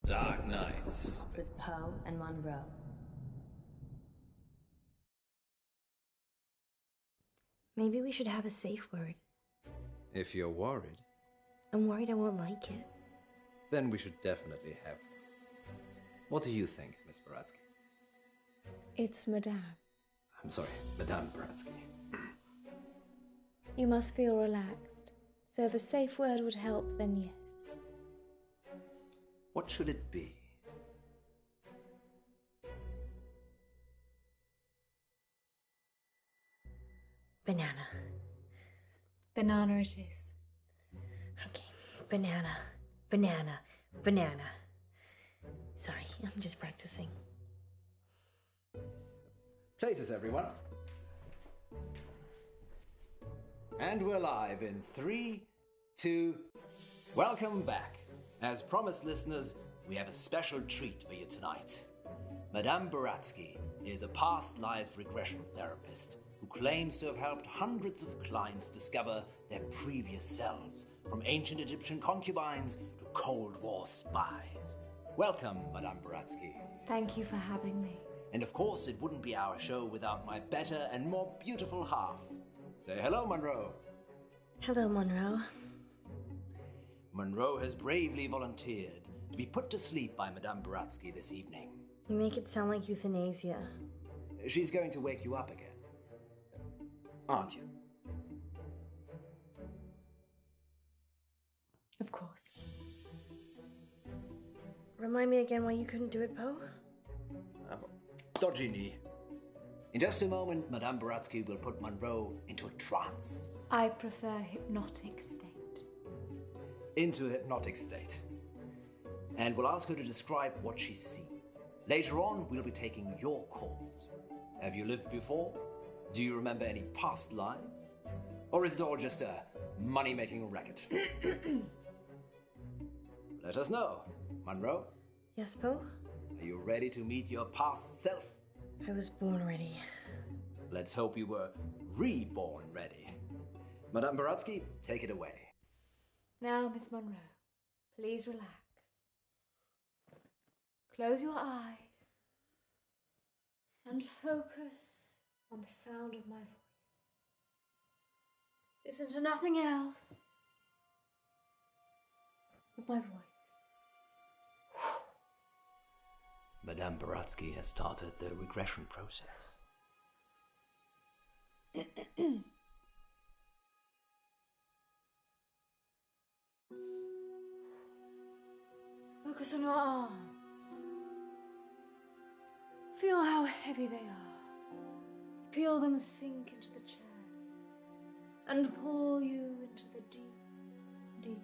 Dark Nights. With Poe and Monroe. Maybe we should have a safe word. If you're worried, I'm worried I won't like it. then we should definitely have one. What do you think, Miss Baratsky? It's Madame. I'm sorry, Madame Baratsky. You must feel relaxed. So if a safe word would help, then yes. What should it be? Banana. Banana it is. Okay, banana, banana, banana. Sorry, I'm just practicing. Places, everyone. And we're live in 3, 2... Welcome back. As promised, listeners, we have a special treat for you tonight. Madame Baratsky is a past life regression therapist who claims to have helped hundreds of clients discover their previous selves, from ancient Egyptian concubines to Cold War spies. Welcome, Madame Baratsky. Thank you for having me. And of course, it wouldn't be our show without my better and more beautiful half. Say hello, Monroe. Hello, Monroe. Monroe has bravely volunteered to be put to sleep by Madame Baratsky this evening. You make it sound like euthanasia. She's going to wake you up again. Aren't you? Of course. Remind me again why you couldn't do it, Poe? Dodgy knee. In just a moment, Madame Baratsky will put Monroe into a trance. I prefer hypnotic state. Into a hypnotic state. And we'll ask her to describe what she sees. Later on, we'll be taking your calls. Have you lived before? Do you remember any past lives? Or is it all just a money-making racket? Let us know. Monroe, Yes, Poe? are you ready to meet your past self? I was born ready. Let's hope you were reborn ready. Madame Baratsky, take it away. Now, Miss Monroe, please relax. Close your eyes and focus on the sound of my voice. Listen to nothing else but my voice. Madame Baratsky has started the regression process. Focus on your arms. Feel how heavy they are. Feel them sink into the chair and pull you into the deep, deep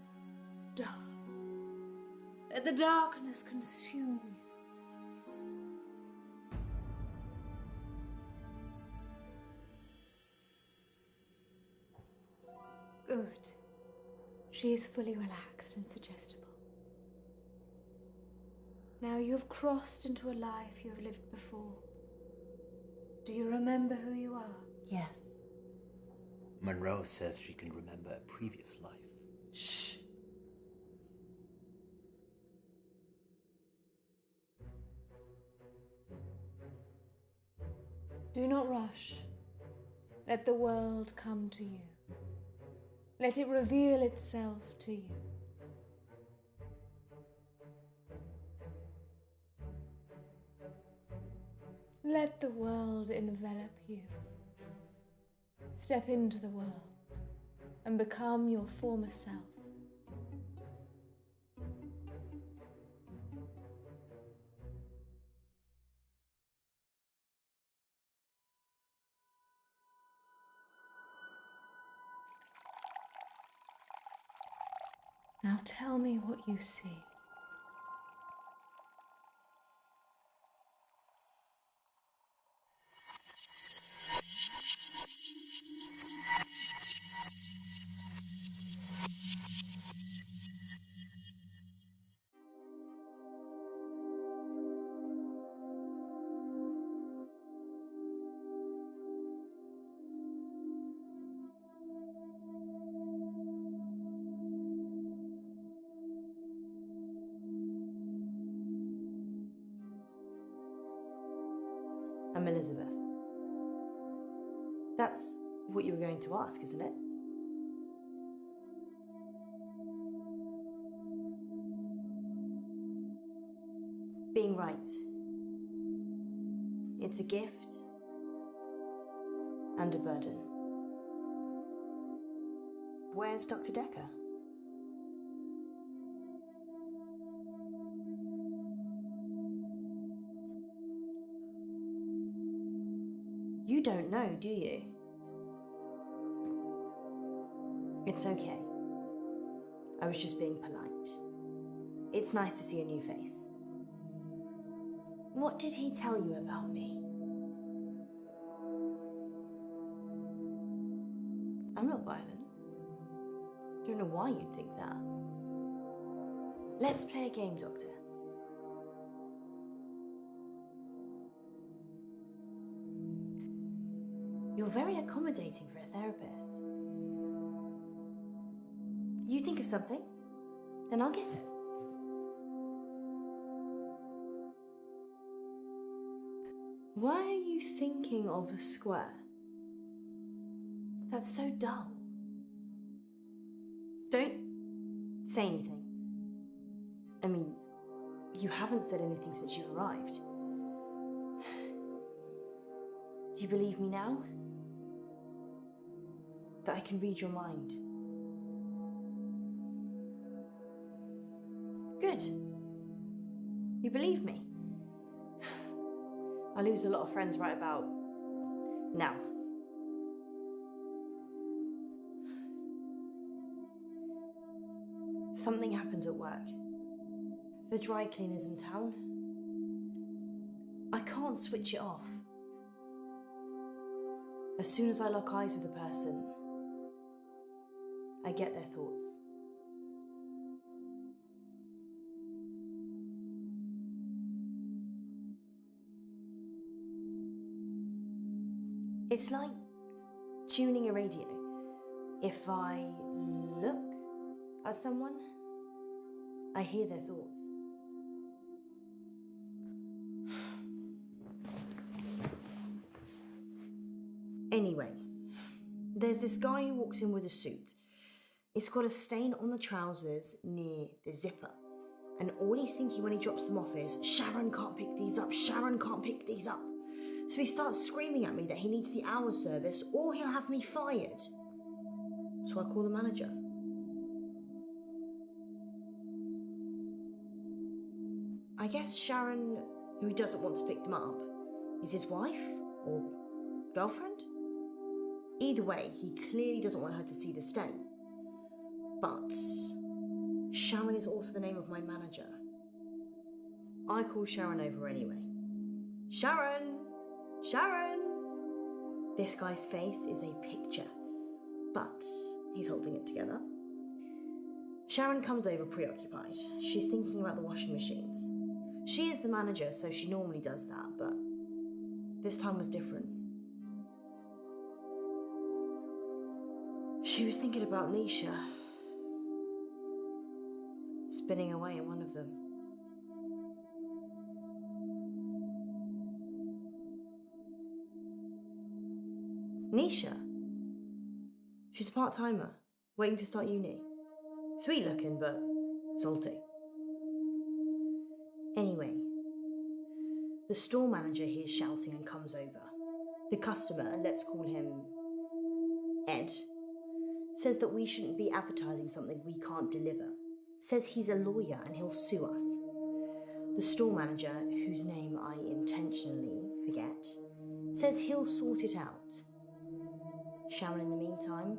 dark. Let the darkness consume you. Good. She is fully relaxed and suggestible. Now you have crossed into a life you have lived before. Do you remember who you are? Yes. Monroe says she can remember a previous life. Shh. Do not rush. Let the world come to you. Let it reveal itself to you. Let the world envelop you. Step into the world and become your former self. Now tell me what you see. I'm Elizabeth. That's what you were going to ask, isn't it? Being right. It's a gift and a burden. Where's Dr. Decker? You don't know, do you? It's okay. I was just being polite. It's nice to see a new face. What did he tell you about me? I'm not violent. Don't know why you'd think that. Let's play a game, Doctor. You're very accommodating for a therapist. You think of something, then I'll guess it. Why are you thinking of a square? That's so dull. Don't say anything. I mean, you haven't said anything since you arrived. Do you believe me now? That I can read your mind? Good. You believe me? I lose a lot of friends right about now. Something happened at work. The dry cleaner's in town. I can't switch it off. As soon as I lock eyes with a person, I get their thoughts. It's like tuning a radio. If I look at someone, I hear their thoughts. Anyway, there's this guy who walks in with a suit. It's got a stain on the trousers near the zipper. And all he's thinking when he drops them off is, Sharon can't pick these up, Sharon can't pick these up. So he starts screaming at me that he needs the hour service or he'll have me fired. So I call the manager. I guess Sharon, who doesn't want to pick them up, is his wife or girlfriend? Either way, he clearly doesn't want her to see the stain. But Sharon is also the name of my manager. I call Sharon over anyway. Sharon! Sharon! This guy's face is a picture, but he's holding it together. Sharon comes over preoccupied. She's thinking about the washing machines. She is the manager, so she normally does that, but this time was different. She was thinking about Nisha, spinning away in one of them. Nisha? She's a part-timer, waiting to start uni. Sweet looking, but salty. Anyway, the store manager hears shouting and comes over. The customer, let's call him Ed, says that we shouldn't be advertising something we can't deliver. Says he's a lawyer and he'll sue us. The store manager, whose name I intentionally forget, says he'll sort it out. Sharon, in the meantime,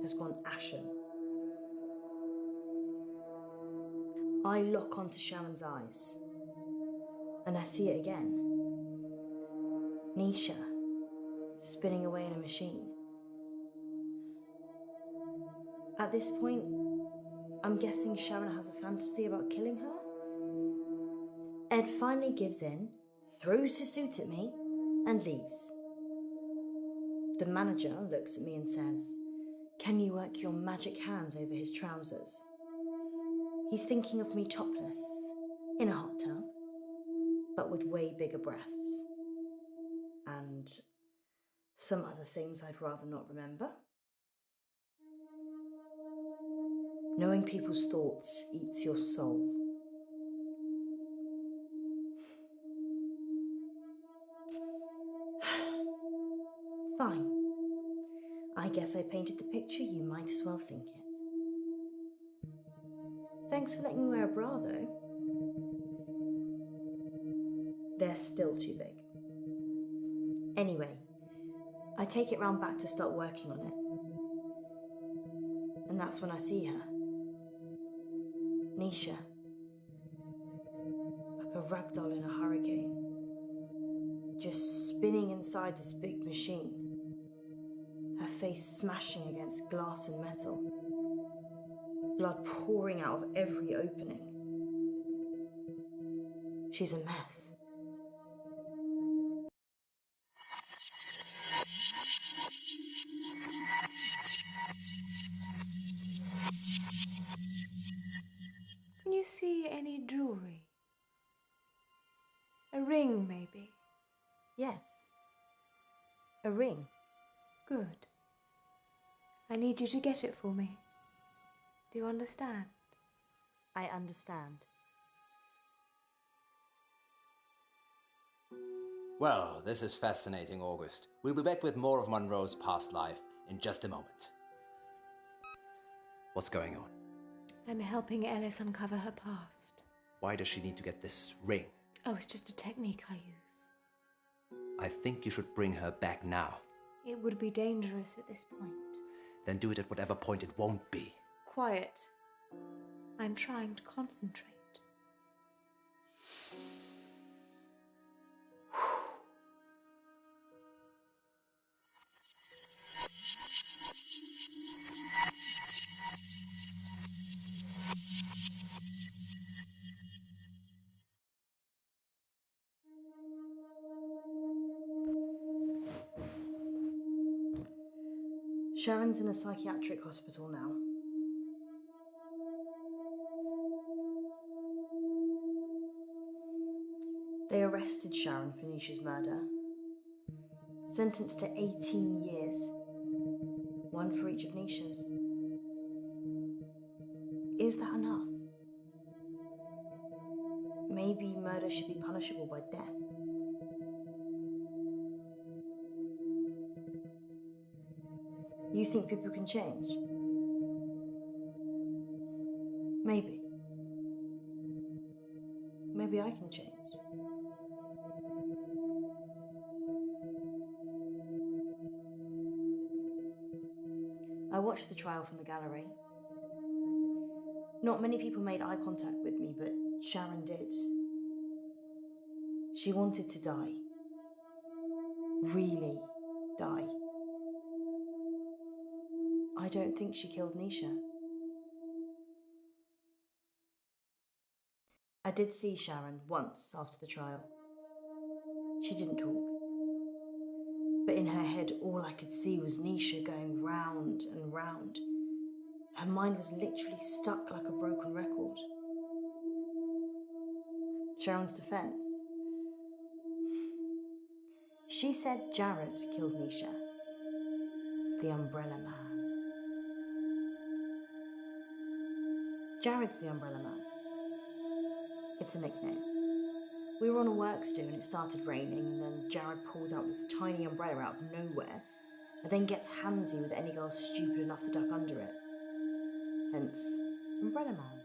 has gone ashen. I lock onto Sharon's eyes, and I see it again. Nisha, spinning away in a machine. At this point, I'm guessing Sharon has a fantasy about killing her. Ed finally gives in, throws his suit at me, and leaves. The manager looks at me and says, "Can you work your magic hands over his trousers?" He's thinking of me topless, in a hot tub, but with way bigger breasts. and some other things I'd rather not remember. Knowing people's thoughts eats your soul. Fine. I guess I painted the picture, you might as well think it. Thanks for letting me wear a bra, though. They're still too big. Anyway, I take it round back to start working on it. And that's when I see her. Nisha. Like a ragdoll in a hurricane. Just spinning inside this big machine. Her face smashing against glass and metal. Blood pouring out of every opening. She's a mess. Can you see any jewelry? A ring, maybe? Yes. A ring. Good. I need you to get it for me. Do you understand? I understand. Well, this is fascinating, August. We'll be back with more of Monroe's past life in just a moment. What's going on? I'm helping Ellis uncover her past. Why does she need to get this ring? Oh, it's just a technique I use. I think you should bring her back now. It would be dangerous at this point. Then do it at whatever point it won't be. Quiet. I'm trying to concentrate. Sharon's in a psychiatric hospital now. They arrested Sharon for Nisha's murder. Sentenced to 18 years. One for each of Nisha's. Is that enough? Maybe murder should be punishable by death. You think people can change? Maybe. Maybe I can change. I watched the trial from the gallery. Not many people made eye contact with me, but Sharon did. She wanted to die. Really die. I don't think she killed Nisha. I did see Sharon once after the trial. She didn't talk. But in her head, all I could see was Nisha going round and round. Her mind was literally stuck like a broken record. Sharon's defense. She said Jared killed Nisha. The Umbrella Man. Jared's the Umbrella Man. It's a nickname. We were on a works do and it started raining, and then Jared pulls out this tiny umbrella out of nowhere and then gets handsy with any girl stupid enough to duck under it. Hence, Umbrella Man.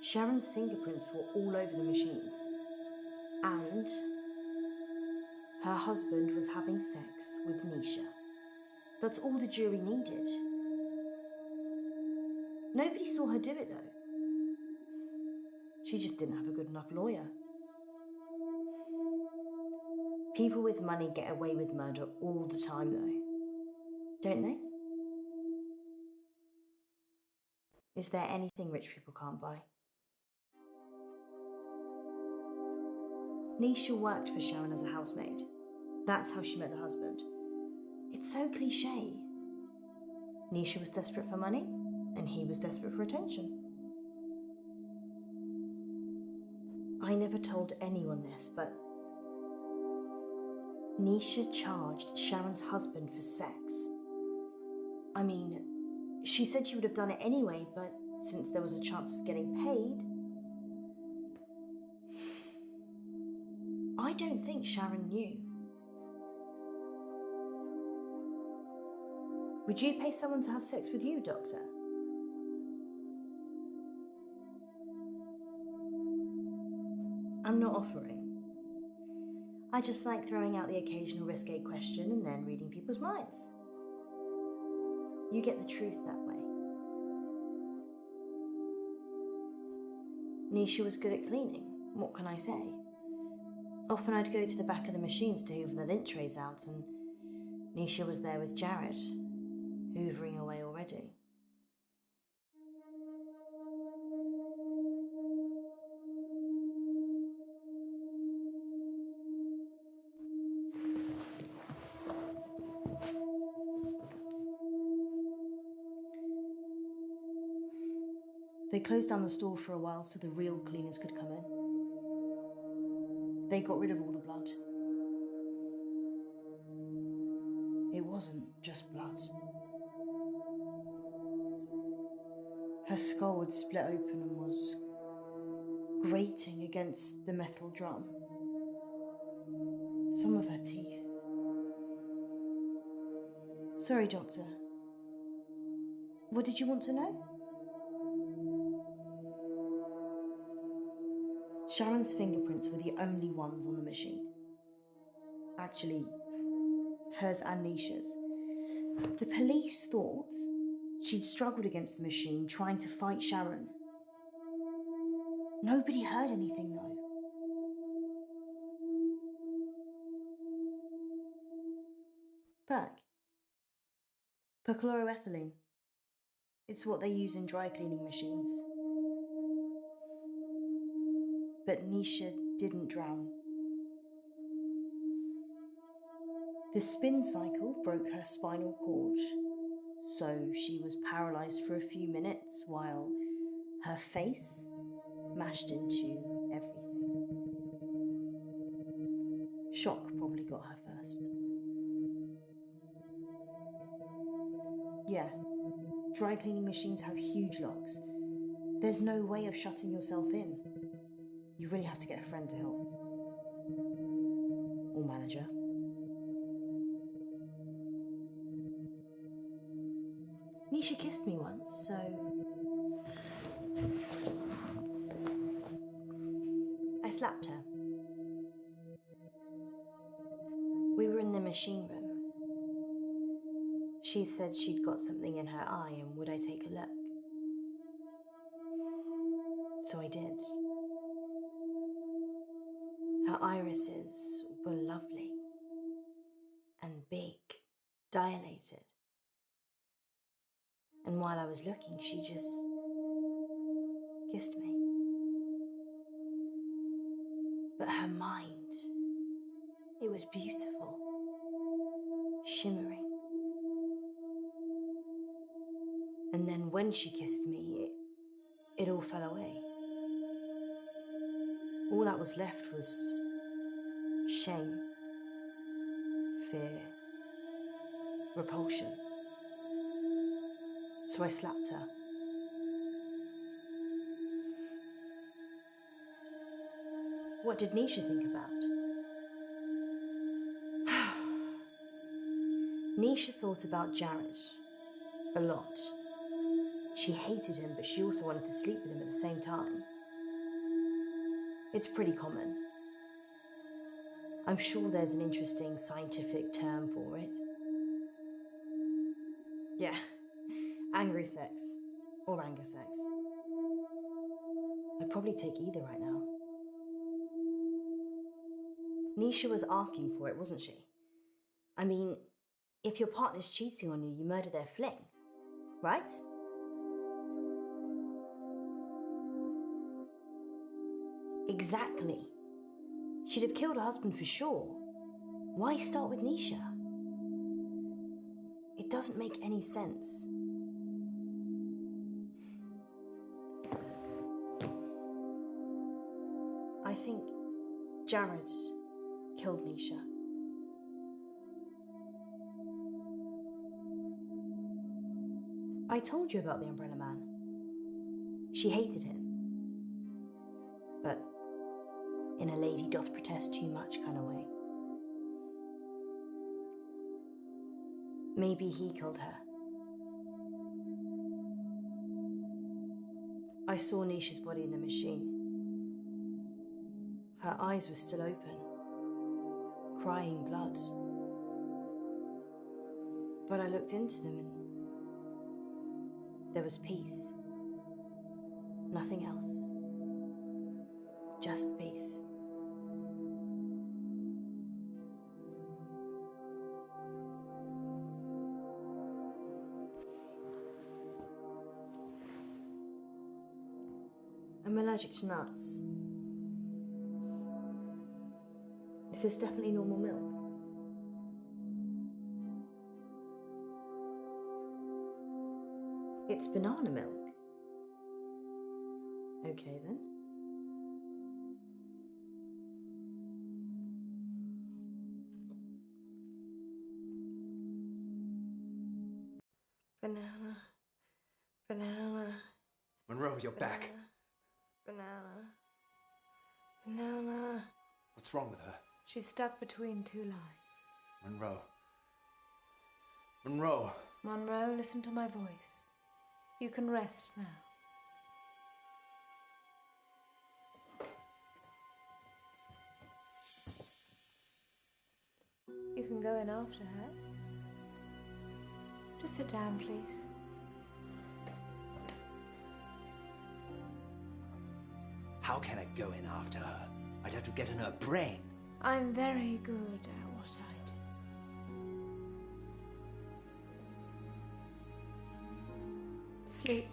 Sharon's fingerprints were all over the machines. And her husband was having sex with Nisha. That's all the jury needed. Nobody saw her do it, though. She just didn't have a good enough lawyer. People with money get away with murder all the time, though. Don't they? Is there anything rich people can't buy? Nisha worked for Sharon as a housemaid. That's how she met the husband. It's so cliche. Nisha was desperate for money, and he was desperate for attention. I never told anyone this, but Nisha charged Sharon's husband for sex. I mean, she said she would have done it anyway, but since there was a chance of getting paid... I don't think Sharon knew. Would you pay someone to have sex with you, Doctor? I'm not offering. I just like throwing out the occasional risque question and then reading people's minds. You get the truth that way. Nisha was good at cleaning. What can I say? Often I'd go to the back of the machines to hoover the lint trays out, and Nisha was there with Jared, hoovering away already. They closed down the store for a while so the real cleaners could come in. They got rid of all the blood. It wasn't just blood. Her skull had split open and was grating against the metal drum. Some of her teeth. Sorry, Doctor. What did you want to know? Sharon's fingerprints were the only ones on the machine. Actually, hers and Nisha's. The police thought she'd struggled against the machine, trying to fight Sharon. Nobody heard anything, though. Berg. Perchloroethylene. It's what they use in dry cleaning machines. But Nisha didn't drown. The spin cycle broke her spinal cord, so she was paralysed for a few minutes while her face mashed into everything. Shock probably got her first. Yeah, dry cleaning machines have huge locks. There's no way of shutting yourself in. You really have to get a friend to help. Or manager. Nisha kissed me once, so... I slapped her. We were in the machine room. She said she'd got something in her eye and would I take a look? So I did. Her irises were lovely and big, dilated. And while I was looking, she just kissed me. But her mind, it was beautiful, shimmering. And then when she kissed me, it all fell away. All that was left was shame, fear, repulsion. So I slapped her. What did Nisha think about? Nisha thought about Jared a lot. She hated him, but she also wanted to sleep with him at the same time. It's pretty common. I'm sure there's an interesting scientific term for it. Yeah, angry sex, or anger sex. I'd probably take either right now. Nisha was asking for it, wasn't she? I mean, if your partner's cheating on you, you murder their fling, right? Exactly. She'd have killed her husband for sure. Why start with Nisha? It doesn't make any sense. I think Jared killed Nisha. I told you about the Umbrella Man. She hated him. But in a lady doth protest too much kind of way. Maybe he killed her. I saw Nisha's body in the machine. Her eyes were still open, crying blood. But I looked into them and there was peace. Nothing else. Just peace. I'm allergic to nuts. Is this definitely normal milk? It's banana milk. Okay then. Banana. Banana. Monroe, you're back. Banana. Banana. What's wrong with her? She's stuck between two lives. Monroe. Monroe. Monroe, listen to my voice. You can rest now. You can go in after her. Just sit down, please. How can I go in after her? I'd have to get in her brain. I'm very good at what I do. Sleep.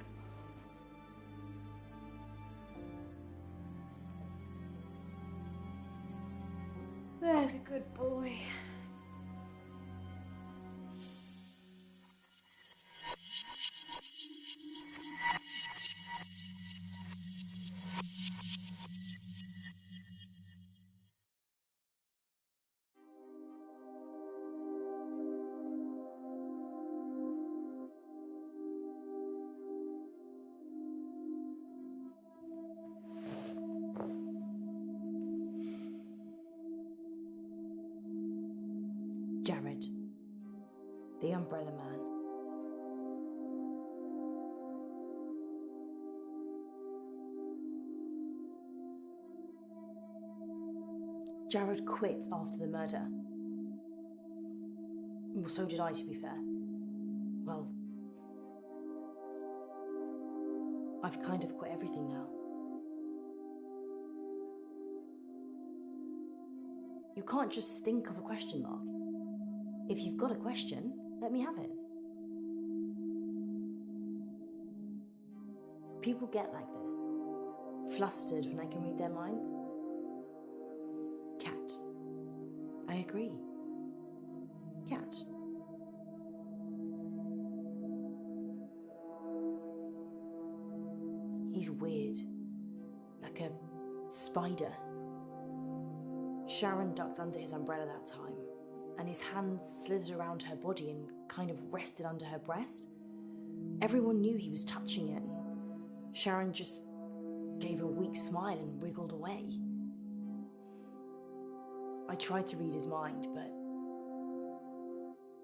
There's a good boy. Jared, the Umbrella Man. Jared quit after the murder. Well, so did I, to be fair. Well, I've kind of quit everything now. You can't just think of a question mark. If you've got a question, let me have it. People get like this, flustered when I can read their mind. Cat. I agree. Cat. He's weird, like a spider. Sharon ducked under his umbrella that time, and his hands slithered around her body and kind of rested under her breast. Everyone knew he was touching it, and Sharon just gave a weak smile and wriggled away. I tried to read his mind, but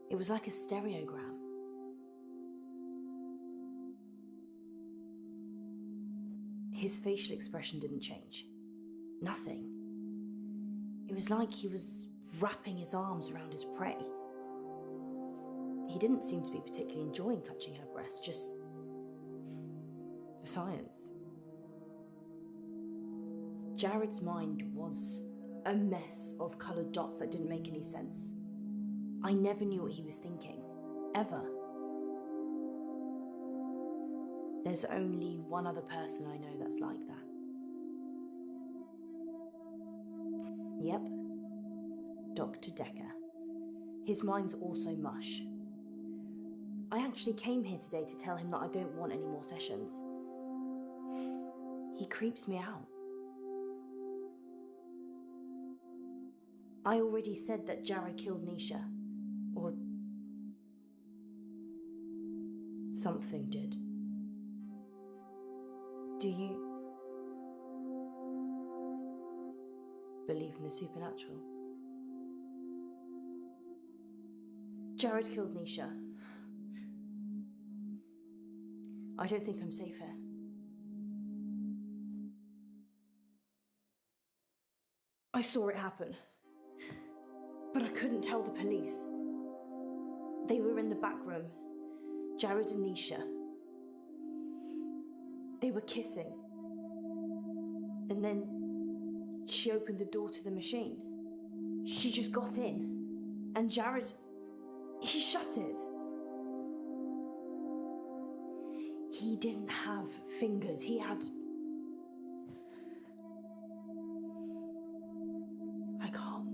it was like a stereogram. His facial expression didn't change. Nothing. It was like he was wrapping his arms around his prey. He didn't seem to be particularly enjoying touching her breast, just for science. Jared's mind was a mess of coloured dots that didn't make any sense. I never knew what he was thinking, ever. There's only one other person I know that's like that. Yep, Dr. Decker. His mind's also mush. I actually came here today to tell him that I don't want any more sessions. He creeps me out. I already said that Jared killed Nisha. Or something did. Do you believe in the supernatural? Jared killed Nisha. I don't think I'm safe here. I saw it happen, but I couldn't tell the police. They were in the back room, Jared and Nisha. They were kissing. And then she opened the door to the machine. She just got in. And Jared, he shut it. He didn't have fingers. He had... I can't.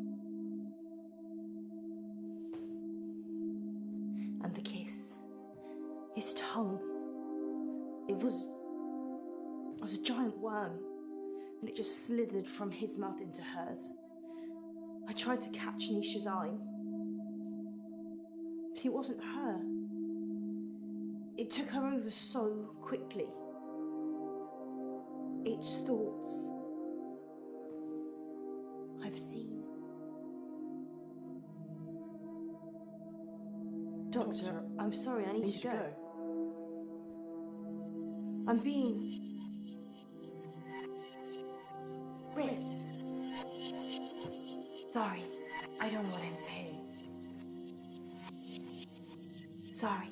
And the kiss. His tongue. It was a giant worm. And it just slithered from his mouth into hers. I tried to catch Nisha's eye. But it wasn't her. It took her over so quickly. It's thoughts I've seen. Doctor, I'm sorry, I need to go. I'm being raped. Sorry, I don't know what I'm saying. Sorry.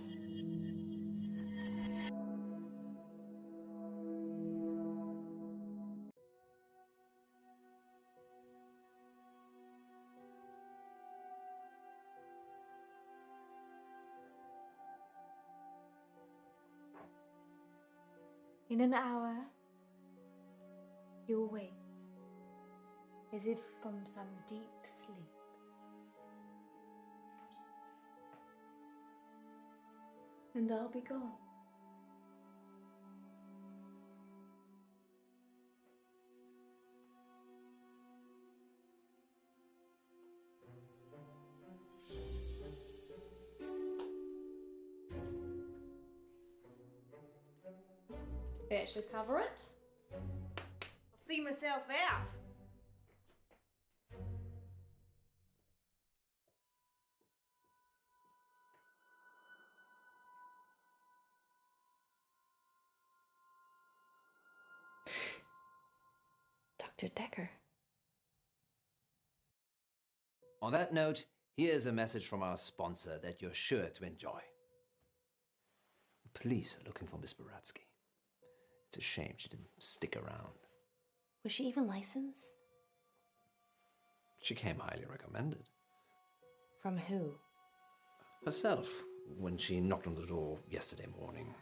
In an hour, you'll wake, as if from some deep sleep. And I'll be gone. That should cover it. I'll see myself out. Dr. Decker. On that note, here's a message from our sponsor that you're sure to enjoy. The police are looking for Miss Buratsky. It's a shame she didn't stick around. Was she even licensed? She came highly recommended. From who? Herself, when she knocked on the door yesterday morning.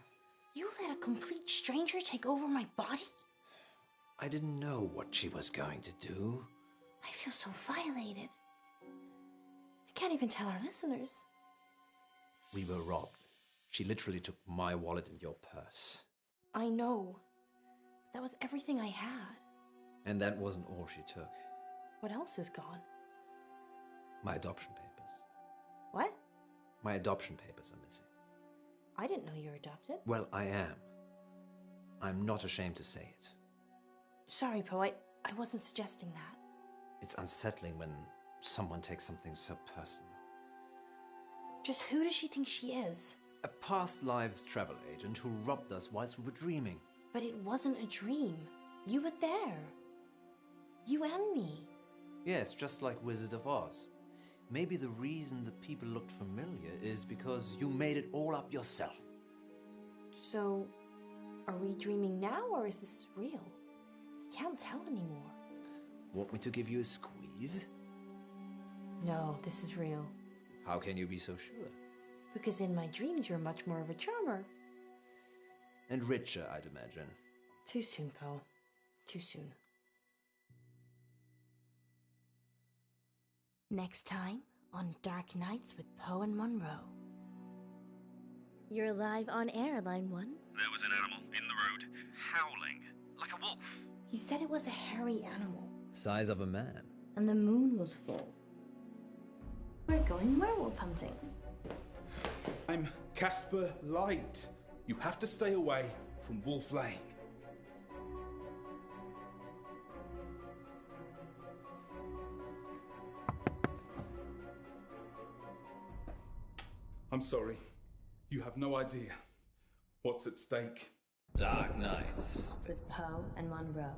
You let a complete stranger take over my body? I didn't know what she was going to do. I feel so violated. I can't even tell our listeners. We were robbed. She literally took my wallet and your purse. I know. That was everything I had. And that wasn't all she took. What else is gone? My adoption papers. What? My adoption papers are missing. I didn't know you were adopted. Well, I am. I'm not ashamed to say it. Sorry, Poe, I wasn't suggesting that. It's unsettling when someone takes something so personal. Just who does she think she is? A past lives travel agent who robbed us whilst we were dreaming. But it wasn't a dream. You were there. You and me. Yes, just like Wizard of Oz. Maybe the reason the people looked familiar is because you made it all up yourself. So, are we dreaming now or is this real? I can't tell anymore. Want me to give you a squeeze? No, this is real. How can you be so sure? Because in my dreams you're much more of a charmer. And richer, I'd imagine. Too soon, Poe. Too soon. Next time on Dark Nights with Poe and Monroe. You're live on air, Line 1. There was an animal in the road, howling, like a wolf. He said it was a hairy animal. Size of a man. And the moon was full. We're going werewolf hunting. I'm Casper Light. You have to stay away from Wolf Lane. I'm sorry. You have no idea what's at stake. Dark Nights. With Poe and Monroe.